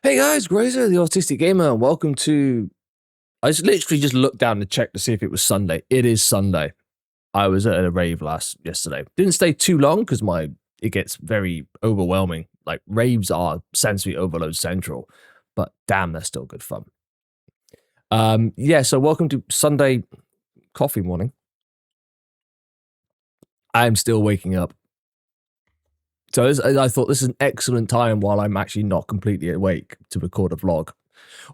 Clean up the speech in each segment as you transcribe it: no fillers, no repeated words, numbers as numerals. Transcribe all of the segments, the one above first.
Hey guys, Grazer, the Autistic Gamer, and welcome to... I just literally just looked down to check to see if it was Sunday. It is Sunday. I was at a rave yesterday. Didn't stay too long because it gets very overwhelming. Like, raves are sensory overload central, but damn, they're still good fun. Yeah, so welcome to Sunday coffee morning. I'm still waking up. So I thought this is an excellent time while I'm actually not completely awake to record a vlog.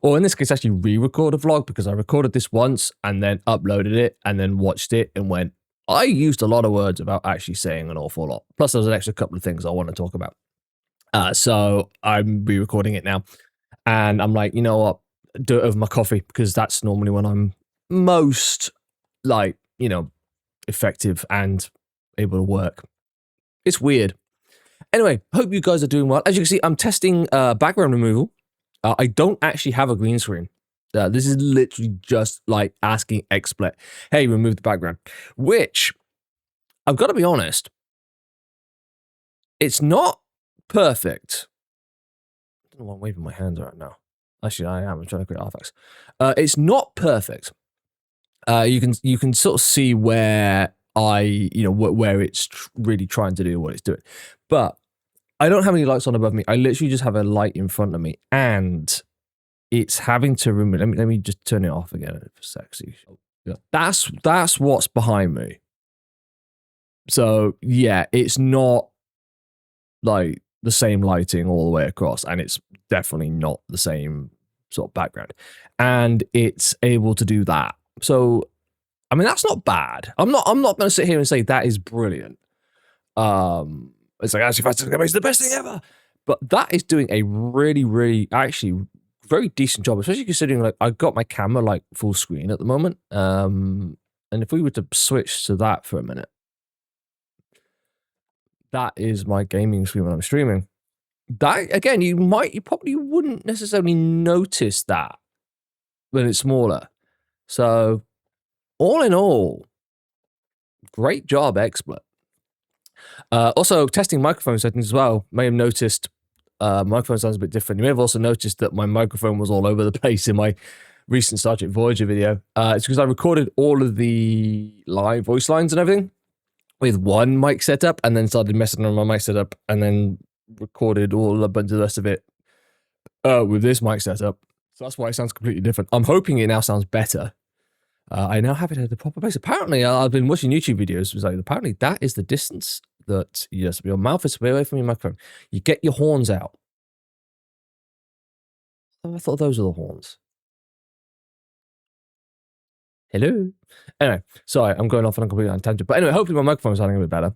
Or in this case, actually re-record a vlog because I recorded this once and then uploaded it and then watched it and went, I used a lot of words without actually saying an awful lot. Plus, there's an extra couple of things I want to talk about. So I'm re-recording it now. And I'm like, you know what? Do it over my coffee because that's normally when I'm most, like, you know, effective and able to work. It's weird. Anyway, hope you guys are doing well. As you can see, I'm testing background removal. I don't actually have a green screen. This is literally just like asking XSplit, hey, remove the background. Which, I've got to be honest, it's not perfect. I don't know why I'm waving my hands right now. Actually, I am. I'm trying to create artifacts. It's not perfect. You can sort of see where where it's really trying to do what it's doing. But I don't have any lights on above me. I literally just have a light in front of me, and it's having to remove. Let me just turn it off again for sexy. Yeah. That's what's behind me. So yeah, it's not like the same lighting all the way across, and it's definitely not the same sort of background, and it's able to do that. So, I mean, that's not bad. I'm not going to sit here and say that is brilliant. It's like, actually, it's the best thing ever. But that is doing a really, actually very decent job, especially considering like I've got my camera like full screen at the moment. And if we were to switch to that for a minute, that is my gaming screen when I'm streaming. That again, you probably wouldn't necessarily notice that when it's smaller. So, all in all, great job, XSplit. Also, testing microphone settings as well. May have noticed microphone sounds a bit different. You may have also noticed that my microphone was all over the place in my recent Star Trek Voyager video. It's because I recorded all of the live voice lines and everything with one mic setup and then started messing around with my mic setup and then recorded a bunch of the rest of it with this mic setup. So that's why it sounds completely different. I'm hoping it now sounds better. I now have it at the proper place. Apparently, I've been watching YouTube videos. Like, apparently, that is the distance that your mouth is way away from your microphone. You get your horns out. Oh, I thought those were the horns. Hello. Anyway, sorry, I'm going off on a complete tangent. But anyway, hopefully my microphone's sounding a bit better.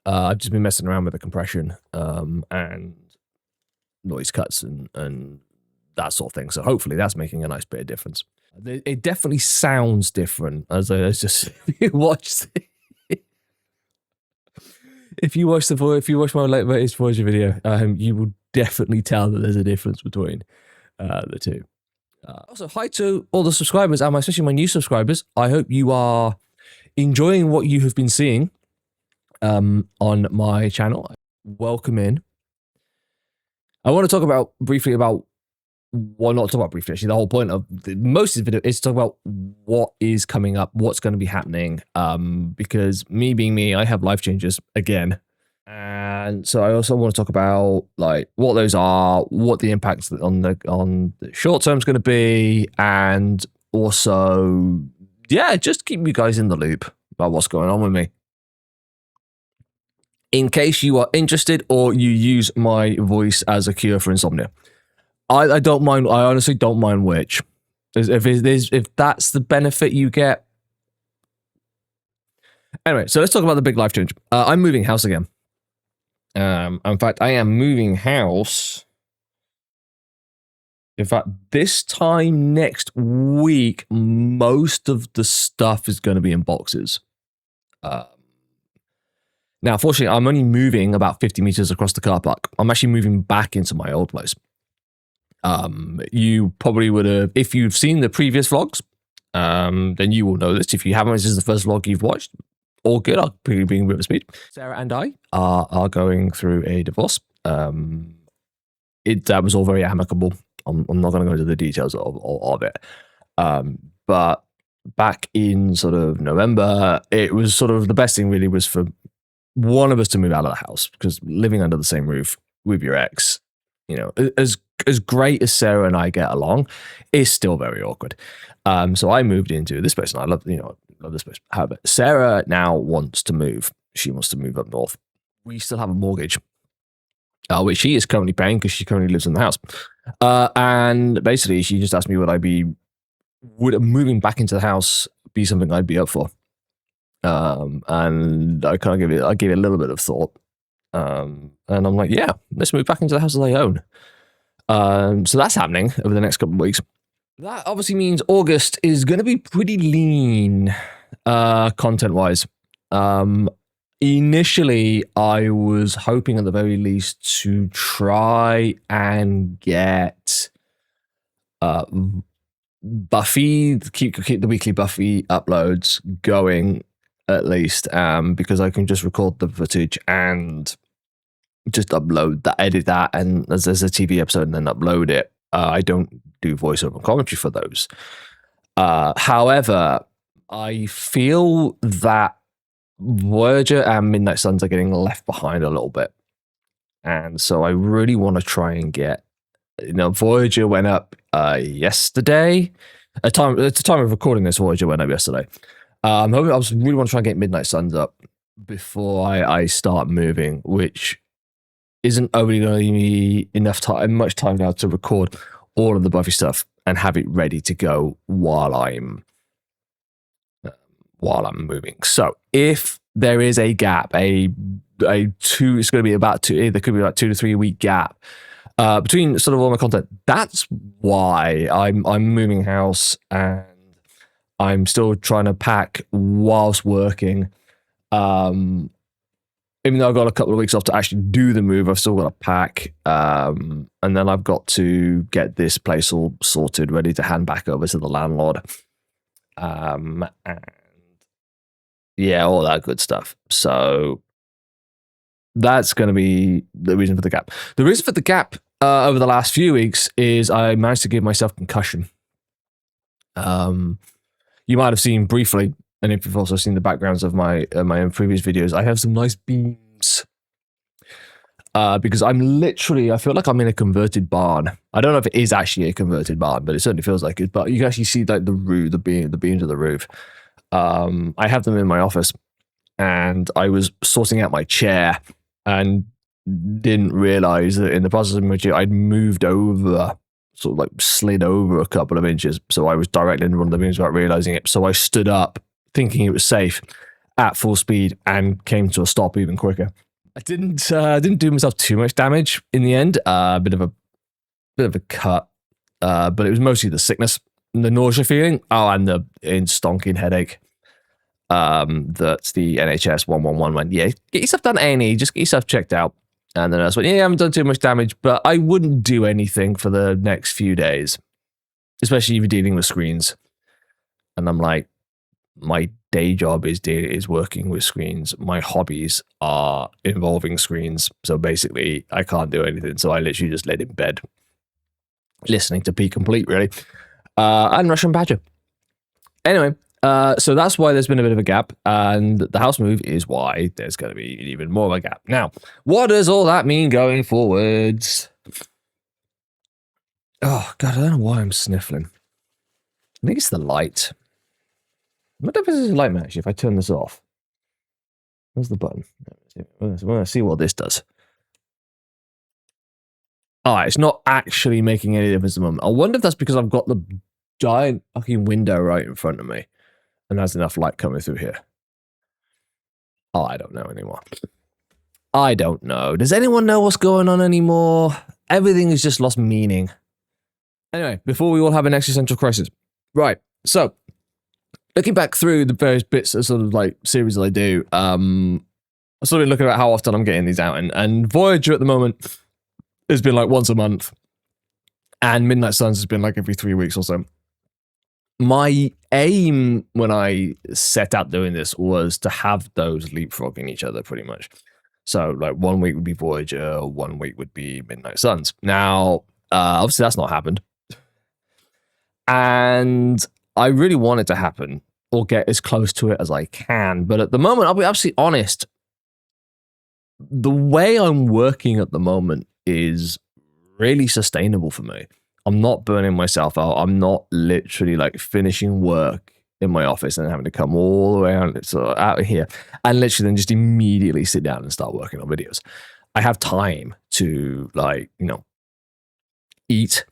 I've just been messing around with the compression and noise cuts and that sort of thing. So hopefully that's making a nice bit of difference. It definitely sounds different as just if you watch if you watch my latest Voyager video, you will definitely tell that there's a difference between the two. Also, hi to all the subscribers and especially my new subscribers. I hope you are enjoying what you have been seeing on my channel. Welcome in. I want to talk briefly about not talk about briefly, actually. The whole point of most of the video is to talk about what is coming up, what's going to be happening. Because me being me, I have life changes again. And so I also want to talk about like what those are, what the impacts on the short term is going to be, and also, yeah, just keep you guys in the loop about what's going on with me. In case you are interested or you use my voice as a cure for insomnia. I don't mind. I honestly don't mind which. If that's the benefit you get. Anyway, so let's talk about the big life change. I'm moving house again. In fact, I am moving house. In fact, this time next week, most of the stuff is going to be in boxes. Now, fortunately, I'm only moving about 50 meters across the car park. I'm actually moving back into my old place. You probably would have, if you've seen the previous vlogs, then you will know this. If you haven't, this is the first vlog you've watched. All good. I'll be being with speed. Sarah and I are going through a divorce. that was all very amicable. I'm not going to go into the details of it. But back in sort of November, it was sort of the best thing really was for one of us to move out of the house, because living under the same roof with your ex, you know, as great as Sarah and I get along, is still very awkward. So I moved into this place, and I love this place. However, Sarah now wants to move. She wants to move up north. We still have a mortgage, which she is currently paying because she currently lives in the house. And basically, she just asked me would moving back into the house be something I'd be up for? And I kind of gave it a little bit of thought. And I'm like, yeah, let's move back into the house that I own. So that's happening over the next couple of weeks. That obviously means August is going to be pretty lean, content-wise. Initially, I was hoping at the very least to try and get Buffy, keep the weekly Buffy uploads going at least, because I can just record the footage and just edit that, and as there's a TV episode, and then upload it. I don't do voiceover commentary for those. However, I feel that Voyager and Midnight Suns are getting left behind a little bit. And so I really want to try and get, Voyager went up yesterday. At the time of recording this, Voyager went up yesterday. I really want to try and get Midnight Suns up before I start moving, which isn't only going to give me much time now to record all of the Buffy stuff and have it ready to go while I'm moving. So if there is a gap, it's going to be about there could be about 2 to 3 week gap between sort of all my content. That's why I'm moving house, and I'm still trying to pack whilst working. Even though I've got a couple of weeks off to actually do the move, I've still got to pack. And then I've got to get this place all sorted, ready to hand back over to the landlord. And yeah, all that good stuff. So that's going to be the reason for the gap. The reason for the gap over the last few weeks is I managed to give myself concussion. You might have seen briefly, and if you've also seen the backgrounds of my own previous videos, I have some nice beams. Because I feel like I'm in a converted barn. I don't know if it is actually a converted barn, but it certainly feels like it. But you can actually see like the beams of the roof. I have them in my office, and I was sorting out my chair and didn't realize that in the process of my chair, I'd moved over, sort of like slid over a couple of inches. So I was directly in one of the beams without realizing it. So I stood up thinking it was safe at full speed and came to a stop even quicker. I didn't do myself too much damage in the end. A bit of a cut, but it was mostly the sickness and the nausea feeling. Oh, and the stonking headache. That's the NHS 111 went, yeah, get yourself done A&E, just get yourself checked out. And then I went, yeah, I haven't done too much damage, but I wouldn't do anything for the next few days, especially if you're dealing with screens. And I'm like, my day job is working with screens. My hobbies are involving screens. So basically, I can't do anything. So I literally just laid in bed, listening to Be Complete, really, and Russian Badger. Anyway, so that's why there's been a bit of a gap, and the house move is why there's going to be even more of a gap. Now, what does all that mean going forwards? Oh, God, I don't know why I'm sniffling. I think it's the light. What if this is a light match if I turn this off? Where's the button? We're going to see what this does. Oh, it's not actually making any difference at the moment. I wonder if that's because I've got the giant fucking window right in front of me and there's enough light coming through here. Oh, I don't know anymore. I don't know. Does anyone know what's going on anymore? Everything has just lost meaning. Anyway, before we all have an existential crisis. Right, so looking back through the various bits of sort of like series that I do, I'm sort of looking at how often I'm getting these out, and Voyager at the moment has been like once a month, and Midnight Suns has been like every 3 weeks or so. My aim when I set out doing this was to have those leapfrogging each other pretty much. So like 1 week would be Voyager, 1 week would be Midnight Suns. Now, obviously that's not happened. And I really want it to happen or get as close to it as I can. But at the moment, I'll be absolutely honest. The way I'm working at the moment is really sustainable for me. I'm not burning myself out. I'm not literally like finishing work in my office and having to come all the way out of here and literally then just immediately sit down and start working on videos. I have time to like, eat.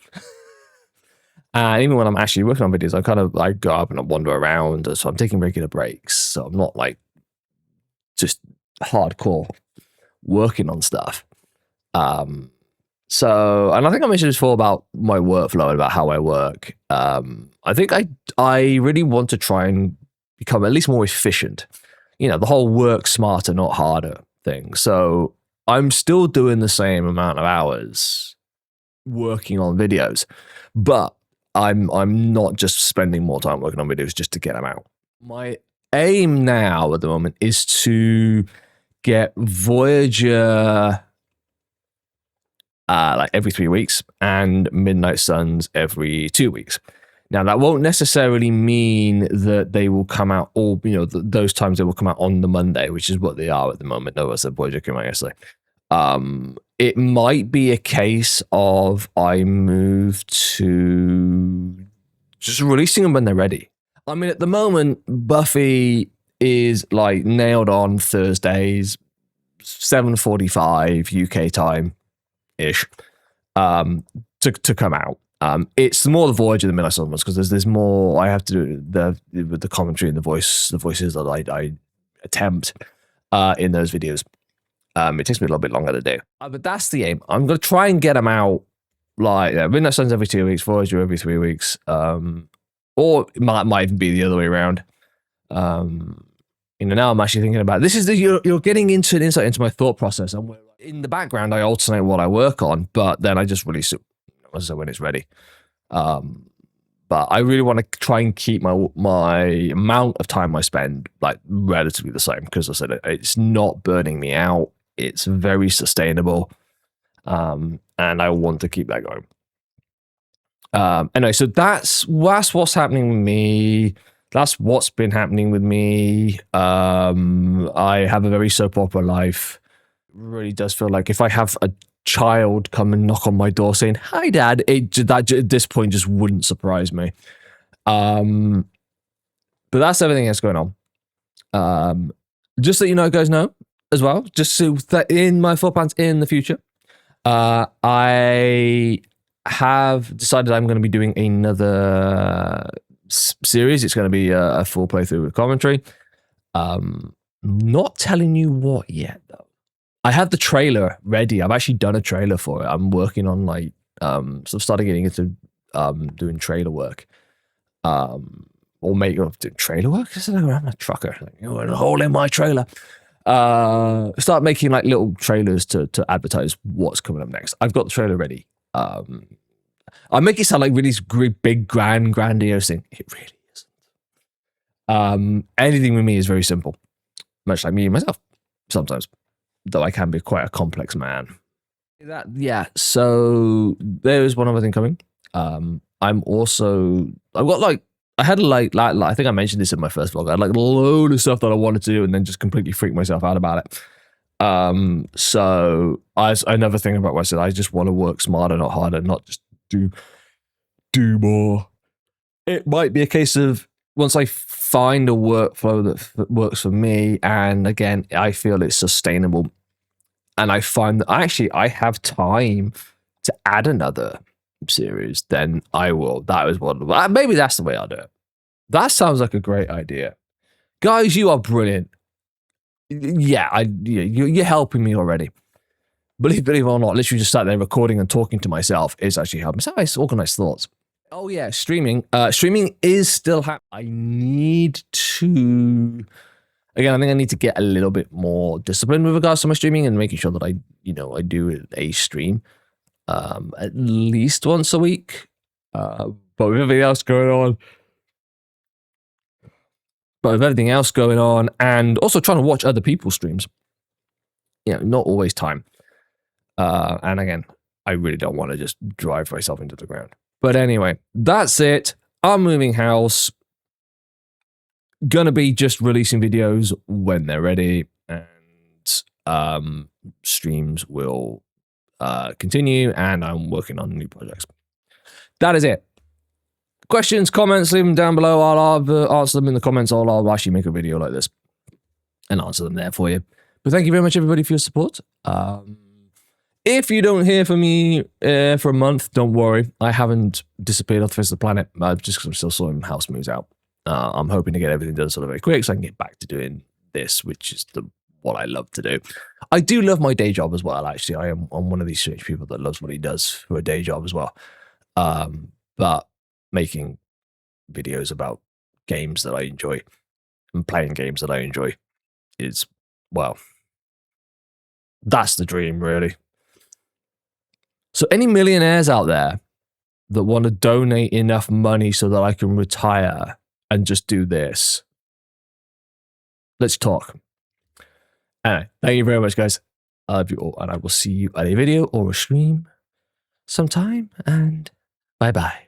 And even when I'm actually working on videos, I go up and I wander around. So I'm taking regular breaks. So I'm not like just hardcore working on stuff. So, and I think I mentioned this before about my workflow and about how I work. I think I really want to try and become at least more efficient. The whole work smarter, not harder thing. So I'm still doing the same amount of hours working on videos, but I'm not just spending more time working on videos just to get them out. My aim now at the moment is to get Voyager like every 3 weeks and Midnight Suns every 2 weeks. Now that won't necessarily mean that they will come out all, those times they will come out on the Monday, which is what they are at the moment. No, I said Voyager came out yesterday. It might be a case of I move to just releasing them when they're ready. I mean, at the moment, Buffy is like nailed on Thursdays, 7:45 UK time ish, to come out. It's more the Voyager than Midnight Suns ones because there's more I have to do with the commentary and the voices that I attempt in those videos. It takes me a little bit longer to do, but that's the aim. I'm going to try and get them out like Midnight Suns every 2 weeks, Voyager every 3 weeks, or it might even be the other way around. Now I'm actually thinking about this. You're getting into an insight into my thought process. And in the background, I alternate what I work on, but then I just release it when it's ready. But I really want to try and keep my amount of time I spend like relatively the same because I said it's not burning me out. It's very sustainable, and I want to keep that going. Anyway, so that's what's happening with me. That's what's been happening with me. I have a very soap opera life. It really does feel like if I have a child come and knock on my door saying, "Hi, Dad," that at this point just wouldn't surprise me. But that's everything that's going on. Just so you know, guys know as well, just so that in my thought plans in the future, I have decided I'm going to be doing another series. It's going to be a full playthrough with commentary. Not telling you what yet though. I have the trailer ready. I've actually done a trailer for it. I'm working on like sort of starting getting into doing trailer work. Or doing trailer work? I'm a trucker. You're a hole in my trailer. Start making like little trailers to advertise what's coming up next. I've got the trailer ready. I make it sound like really big, grandiose thing. It really isn't. Anything with me is very simple, much like me and myself sometimes, though I can be quite a complex man. So there is one other thing coming. I think I mentioned this in my first vlog. I had like a load of stuff that I wanted to do and then just completely freaked myself out about it. So another thing about what I said, I just want to work smarter, not harder, not just do more. It might be a case of once I find a workflow that works for me, and again, I feel it's sustainable, and I find that actually I have time to add another series, then I will. That is what. Maybe that's the way I'll do it. That sounds like a great idea, guys. You are brilliant. Yeah, you're helping me already. Believe it or not, literally just sat there recording and talking to myself is actually helping. It's nice, organized thoughts. Oh yeah, streaming. Streaming is still happening. I need to. Again, I think I need to get a little bit more disciplined with regards to my streaming and making sure that I do a stream at least once a week. But with everything else going on, and also trying to watch other people's streams, not always time. And again, I really don't want to just drive myself into the ground. But anyway, that's it. I'm moving house. Gonna be just releasing videos when they're ready, and streams will continue, and I'm working on new projects. That is it. Questions, comments, leave them down below. I'll answer them in the comments, or I'll actually make a video like this and answer them there for you. But thank you very much, everybody, for your support. If you don't hear from me for a month, don't worry. I haven't disappeared off the face of the planet, just because I'm still sorting house moves out. I'm hoping to get everything done sort of very quick so I can get back to doing this, which is what I love to do. I do love my day job as well, actually. I'm one of these strange people that loves what he does for a day job as well. But making videos about games that I enjoy and playing games that I enjoy is, well, that's the dream, really. So any millionaires out there that want to donate enough money so that I can retire and just do this, let's talk. Anyway, thank you very much, guys. I love you all, and I will see you at a video or a stream sometime, and bye-bye.